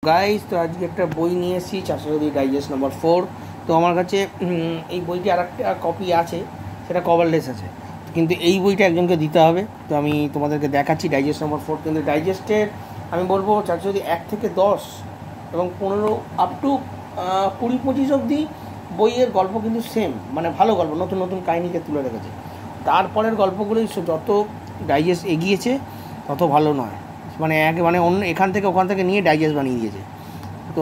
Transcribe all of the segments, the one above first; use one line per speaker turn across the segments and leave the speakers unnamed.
Guys, তো আজকে একটা বই নিয়ে এসেছি, চাষাবলী ডাইজেস্ট নম্বর 4। তো আমার কাছে এই বইটি আর একটা কপি আছে, সেটা কভারলেস আছে, কিন্তু এই বইটা একজনকে দিতে হবে। তো আমি তোমাদেরকে দেখাচ্ছি ডাইজেস্ট নম্বর 4। কিন্তু ডাইজেস্টের আমি বলবো চাষাবলী 1 থেকে 10 এবং 15 আপ টু 20-25 অবধি বইয়ের গল্প কিন্তু সেম, মানে ভালো গল্প, নতুন নতুন কাহিনিকে তুলে রেখেছে। তারপরের গল্পগুলোই যত ডাইজেস্ট এগিয়েছে তত ভালো নয়, মানে অন্য এখান থেকে ওখান থেকে নিয়ে ডাইজেস্ট বানিয়ে দিয়েছে। তো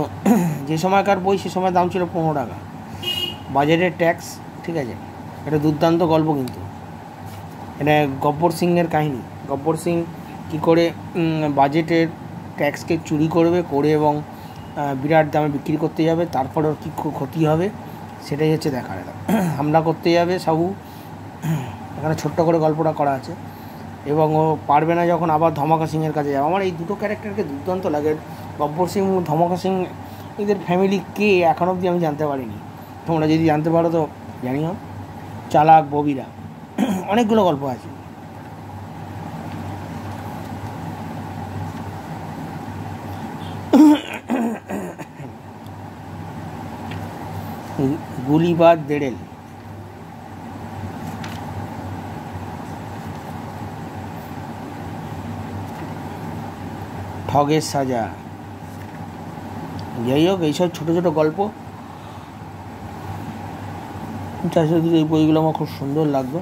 যে সময়কার বই সে সময় দাম ছিল 15 টাকা, বাজেটের ট্যাক্স, ঠিক আছে। এটা দুর্দান্ত গল্প, কিন্তু এটা গব্বর সিংয়ের কাহিনী। গব্বর সিং কী করে বাজেটের ট্যাক্সকে চুরি করে এবং বিরাট দামে বিক্রি করতে যাবে, তারপরে ওর কী ক্ষতি হবে সেটাই হচ্ছে দেখার। হামলা করতে যাবে সাহু, এখানে ছোট্ট করে গল্পটা করা আছে, এবং ও পারবে না যখন আবার ধমাকা সিংয়ের কাছে যাবে। আমার এই দুটো ক্যারেক্টারকে দুর্দান্ত লাগে, গব্বর সিং এবং ধমাকা সিং। এদের ফ্যামিলি কে এখন অবধি আমি জানতে পারিনি, তোমরা যদি জানতে পারো তো জানিও। চালাক ববিরা, অনেকগুলো গল্প আছে। গুলিবাজ দেড়েল, ঠগের সাজা, যাই হোক, এইসব ছোটো ছোটো গল্প চাষাবলী এই বইগুলো আমার খুব সুন্দর লাগতো।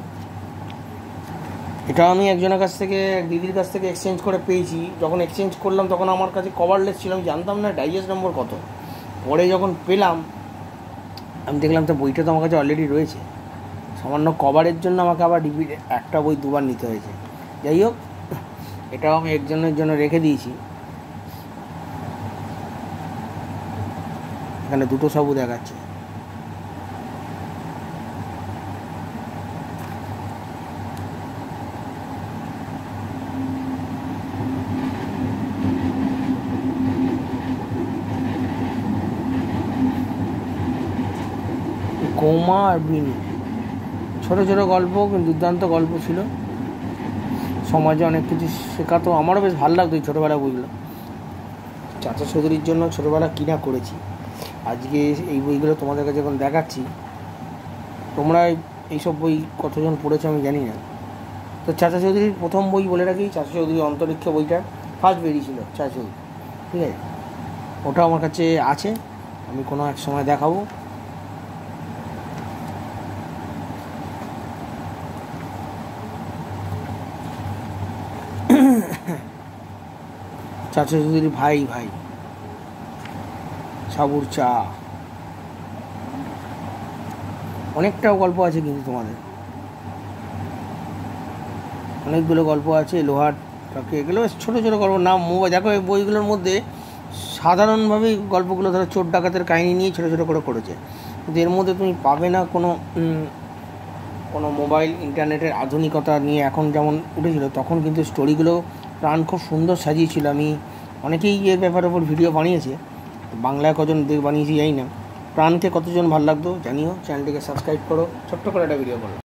এটা আমি একজনের কাছ থেকে, দিদির কাছ থেকে এক্সচেঞ্জ করে পেয়েছি। যখন এক্সচেঞ্জ করলাম তখন আমার কাছে কভারলেস ছিল, আমি জানতাম না ডাইজেস্ট নম্বর কত। পরে যখন পেলাম আমি দেখলাম তো বইটা তো আমার কাছে অলরেডি রয়েছে, সামান্য কভারের জন্য আমাকে আবার রিপিট একটা বই দুবার নিতে হয়েছে। যাই হোক, এটাও আমি একজনের জন্য রেখে দিয়েছি। এখানে দুটো সাবু দেখাচ্ছে। কৌমা আর বিনি, ছোটো ছোটো গল্প, কিন্তু দুর্দান্ত গল্প ছিল। সমাজে অনেক কিছু শেখাতো, আমারও বেশ ভালো লাগতো এই ছোটোবেলা বইগুলো। চাচা চৌধুরীর জন্য ছোটোবেলা কিনা করেছি। আজকে এই বইগুলো তোমাদের কাছে যখন দেখাচ্ছি, তোমরা এইসব বই কতজন পড়েছো আমি জানি না। তো চাচা চৌধুরীর প্রথম বই বলে রাখি, চাচা চৌধুরীর অন্তরিক্ষ বইটা ফার্স্ট বেরিয়েছিল চাচা চৌধুরী, ঠিক আছে। ওটা আমার কাছে আছে, আমি কোনো এক সময় দেখাবো। চাচা চৌধুরী ভাই সাবুর চা, অনেকটাও গল্প আছে, কিন্তু তোমাদের অনেকগুলো গল্প আছে। লোহার ট্রাকে, এগুলো ছোটো ছোটো গল্প, নাম মোবাইল। দেখো এই বইগুলোর মধ্যে সাধারণভাবেই গল্পগুলো ধরো চোর ডাকাতের কাহিনী নিয়ে ছোটো ছোটো করে করেছে, কিন্তু এর মধ্যে তুমি পাবে না কোনো মোবাইল ইন্টারনেটের আধুনিকতা নিয়ে। এখন যেমন উঠেছিল তখন কিন্তু স্টোরিগুলো প্রাণ খুব সুন্দর সাজিয়েছিল। আমি অনেকেই এর ব্যাপারের উপর ভিডিও বানিয়েছে, বাংলায় কজন বানিয়েছি জানি না। প্রাণকে কতজন ভালো লাগতো জানিও। চ্যানেলটিকে সাবস্ক্রাইব করো, ছোট্ট করে একটা ভিডিও করো।